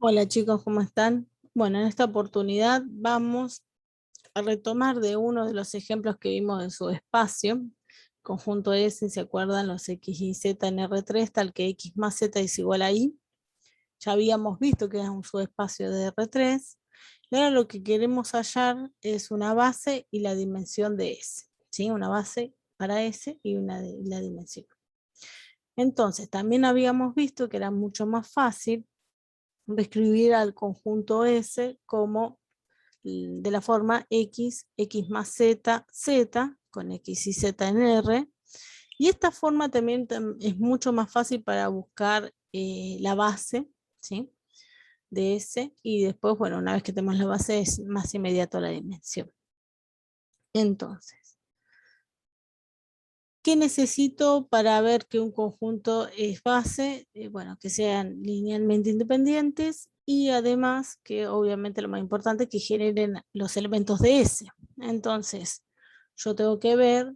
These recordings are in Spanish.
Hola chicos, ¿cómo están? Bueno, en esta oportunidad vamos a retomar de uno de los ejemplos que vimos de subespacio, conjunto S, si se acuerdan, los X y Z en R3, tal que X más Z es igual a Y. Ya habíamos visto que es un subespacio de R3, y ahora lo que queremos hallar es una base y la dimensión de S, ¿sí? Una base para S y la dimensión. Entonces, también habíamos visto que era mucho más fácil describir al conjunto S como de la forma X más Z, Z, con X y Z en R. Y esta forma también es mucho más fácil para buscar la base, ¿sí? De S, y después, bueno, una vez que tenemos la base es más inmediato la dimensión. Entonces, ¿qué necesito para ver que un conjunto es base? Bueno, que sean linealmente independientes y además que obviamente lo más importante es que generen los elementos de S. Entonces, yo tengo que ver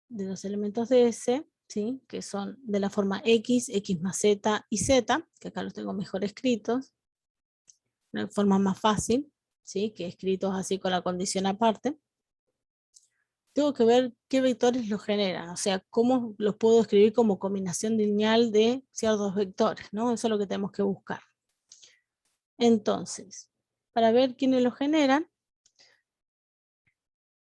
de los elementos de S, ¿sí? Que son de la forma X, X más Z y Z, que acá los tengo mejor escritos, de forma más fácil, ¿sí? Que escritos así con la condición aparte. Tengo que ver qué vectores los generan, o sea, cómo los puedo escribir como combinación lineal de ciertos vectores, ¿no? Eso es lo que tenemos que buscar. Entonces, para ver quiénes los generan,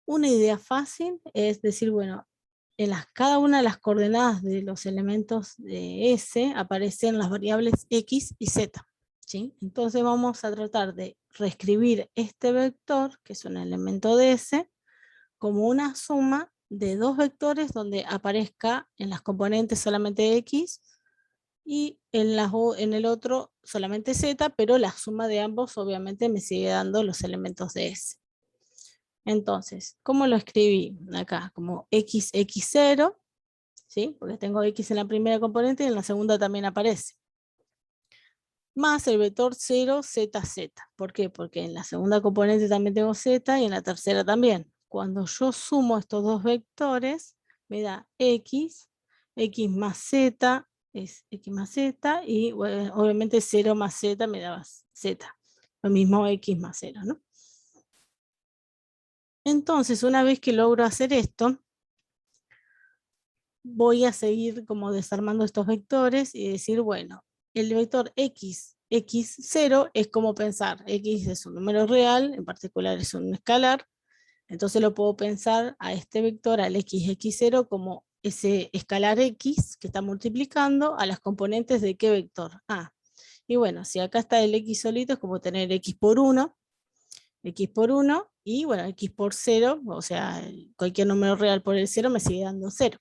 una idea fácil es decir, bueno, en cada una de las coordenadas de los elementos de S aparecen las variables X y Z, ¿sí? Entonces vamos a tratar de reescribir este vector, que es un elemento de S, como una suma de dos vectores donde aparezca en las componentes solamente X y en el otro solamente Z, pero la suma de ambos obviamente me sigue dando los elementos de S. Entonces, ¿cómo lo escribí? Acá, como XX0, ¿sí? Porque tengo X en la primera componente y en la segunda también aparece. Más el vector 0ZZ. ¿Por qué? Porque en la segunda componente también tengo Z y en la tercera también. Cuando yo sumo estos dos vectores, me da X, X más Z es X más Z y bueno, obviamente 0 más Z me da Z. Lo mismo X más 0, ¿no? Entonces, una vez que logro hacer esto, voy a seguir como desarmando estos vectores y decir, bueno, el vector X, X0 es como pensar, X es un número real, en particular es un escalar, entonces lo puedo pensar a este vector, al X0, como ese escalar X que está multiplicando a las componentes de qué vector. Y bueno, si acá está el X solito, es como tener X por 1, y bueno, X por 0, o sea, cualquier número real por el 0 me sigue dando 0.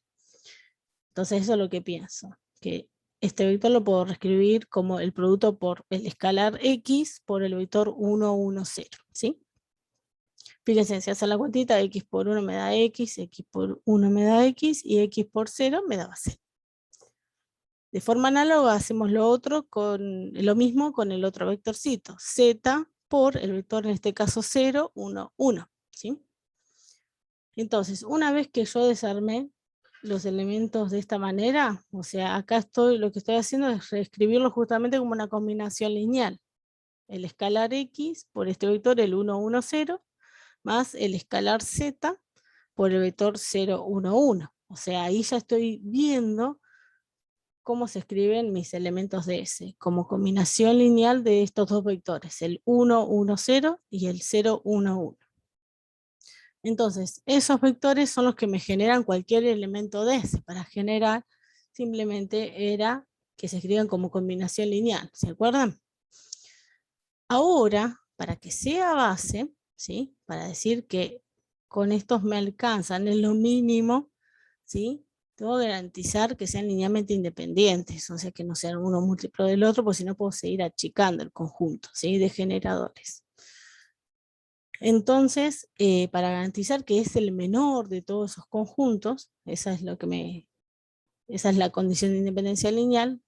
Entonces eso es lo que pienso, que este vector lo puedo reescribir como el producto por el escalar X por el vector 1, 1, 0, ¿sí? Fíjense, si hace la cuentita, X por 1 me da X, X por 1 me da X y X por 0 me da 0. De forma análoga hacemos lo mismo con el otro vectorcito, Z por el vector en este caso 0, 1, 1, ¿sí? Entonces, una vez que yo desarmé los elementos de esta manera, o sea, acá lo que estoy haciendo es reescribirlo justamente como una combinación lineal. El escalar X por este vector, el 1, 1, 0, más el escalar Z por el vector 0, 1, 1. O sea, ahí ya estoy viendo cómo se escriben mis elementos de S, como combinación lineal de estos dos vectores, el 1, 1, 0 y el 0, 1, 1. Entonces, esos vectores son los que me generan cualquier elemento de S. Para generar, simplemente era que se escriban como combinación lineal, ¿se acuerdan? Ahora, para que sea base, ¿sí? Para decir que con estos me alcanzan, es lo mínimo, ¿sí? Tengo que garantizar que sean linealmente independientes, o sea, que no sean uno múltiplo del otro, porque si no puedo seguir achicando el conjunto, ¿sí? De generadores. Entonces, para garantizar que es el menor de todos esos conjuntos, esa es la condición de independencia lineal,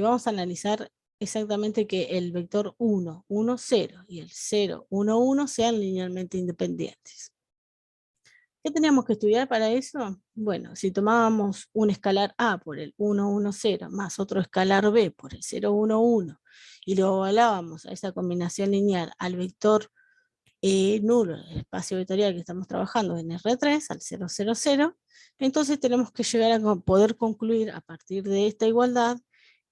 vamos a analizar exactamente que el vector 1, 1, 0 y el 0, 1, 1 sean linealmente independientes. ¿Qué teníamos que estudiar para eso? Bueno, si tomábamos un escalar A por el 1, 1, 0, más otro escalar B por el 0, 1, 1, y lo evaluábamos a esa combinación lineal al vector nulo del espacio vectorial que estamos trabajando en R3, al 0, 0, 0, entonces tenemos que llegar a poder concluir a partir de esta igualdad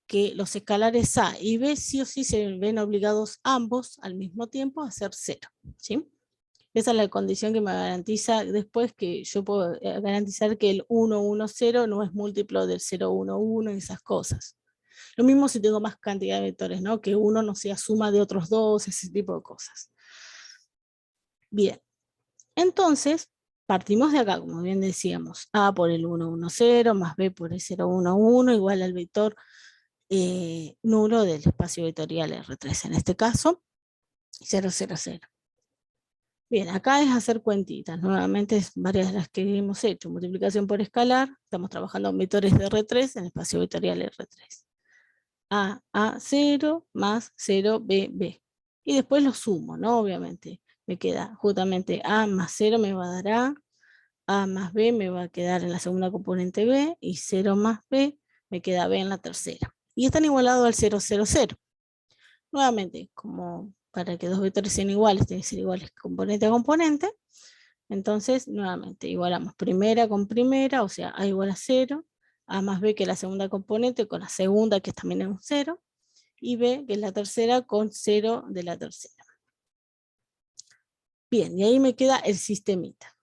que los escalares A y B sí o sí se ven obligados ambos al mismo tiempo a ser 0, ¿sí? Esa es la condición que me garantiza después que yo puedo garantizar que el 1, 1, 0 no es múltiplo del 0, 1, 1 y esas cosas. Lo mismo si tengo más cantidad de vectores, ¿no? Que uno no sea suma de otros dos, ese tipo de cosas. Bien, entonces partimos de acá, como bien decíamos, A por el 1, 1, 0 más B por el 0, 1, 1 igual al vector nulo del espacio vectorial R3, en este caso 0, 0, 0. Bien, acá es hacer cuentitas, nuevamente varias de las que hemos hecho, multiplicación por escalar, estamos trabajando en vectores de R3 en espacio vectorial R3. A 0 más 0 B, B. Y después lo sumo, ¿no? Obviamente, me queda justamente A más 0 me va a dar A más B me va a quedar en la segunda componente B, y 0 más B me queda B en la tercera. Y están igualados al 0, 0, 0. Nuevamente, como para que dos vectores sean iguales, tienen que ser iguales componente a componente. Entonces, nuevamente, igualamos primera con primera, o sea, A igual a 0, A más B que es la segunda componente con la segunda que también es un 0, y B que es la tercera con 0 de la tercera. Bien, y ahí me queda el sistemita.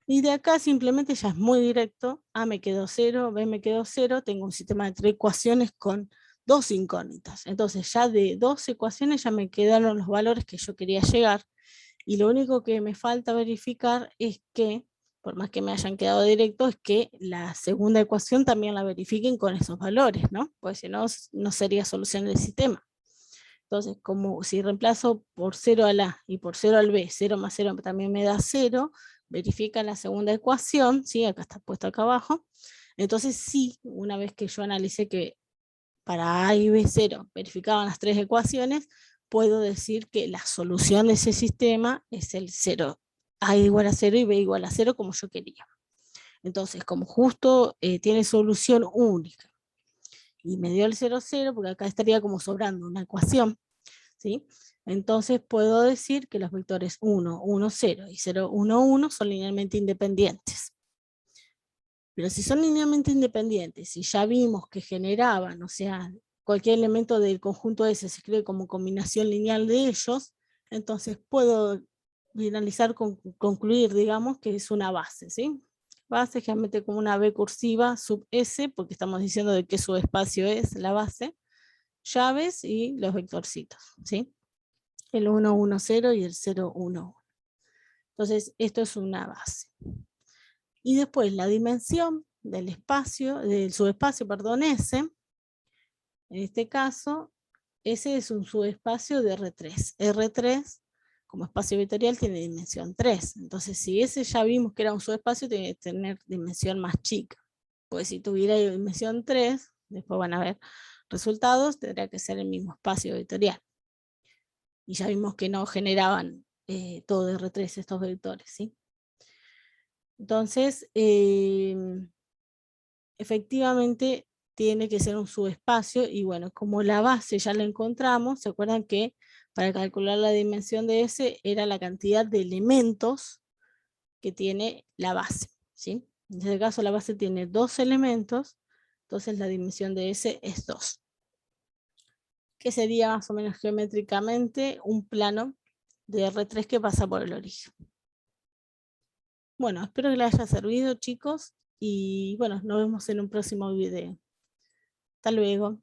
Y de acá simplemente ya es muy directo, A me quedó 0, B me quedó 0, tengo un sistema de 3 ecuaciones con 2 incógnitas. Entonces ya de 2 ecuaciones ya me quedaron los valores que yo quería llegar, y lo único que me falta verificar es que, por más que me hayan quedado directos, es que la segunda ecuación también la verifiquen con esos valores, ¿no? Pues si no, no sería solución del sistema. Entonces, como si reemplazo por 0 al A y por 0 al B, 0 más 0 también me da 0, verifica la segunda ecuación, ¿sí? Acá está puesto acá abajo. Entonces sí, una vez que yo analicé que para A y B 0 verificaban las 3 ecuaciones, puedo decir que la solución de ese sistema es el 0. A igual a 0 y B igual a 0 como yo quería. Entonces, como justo tiene solución única, y me dio el 0, 0, porque acá estaría como sobrando una ecuación, ¿sí? Entonces puedo decir que los vectores 1, 1, 0 y 0, 1, 1 son linealmente independientes. Pero si son linealmente independientes, y ya vimos que generaban, o sea, cualquier elemento del conjunto S se escribe como combinación lineal de ellos, entonces puedo finalizar, concluir, digamos, que es una base, ¿sí? Base generalmente como una B cursiva sub S, porque estamos diciendo de qué subespacio es la base, llaves y los vectorcitos, ¿sí? El 1, 1, 0 y el 0, 1, 1. Entonces, esto es una base. Y después la dimensión del espacio, del subespacio, perdón, S, en este caso, S es un subespacio de R3. R3, como espacio vectorial, tiene dimensión 3. Entonces, si ese ya vimos que era un subespacio, tiene que tener dimensión más chica. Pues si tuviera dimensión 3, después van a ver resultados, tendría que ser el mismo espacio vectorial. Y ya vimos que no generaban todo de R3 estos vectores, ¿sí? Entonces, efectivamente tiene que ser un subespacio, y bueno, como la base ya la encontramos, ¿se acuerdan que para calcular la dimensión de S era la cantidad de elementos que tiene la base, ¿sí? En este caso la base tiene 2 elementos, entonces la dimensión de S es 2. Que sería más o menos geométricamente un plano de R3 que pasa por el origen. Bueno, espero que les haya servido, chicos, y bueno, nos vemos en un próximo video. Hasta luego.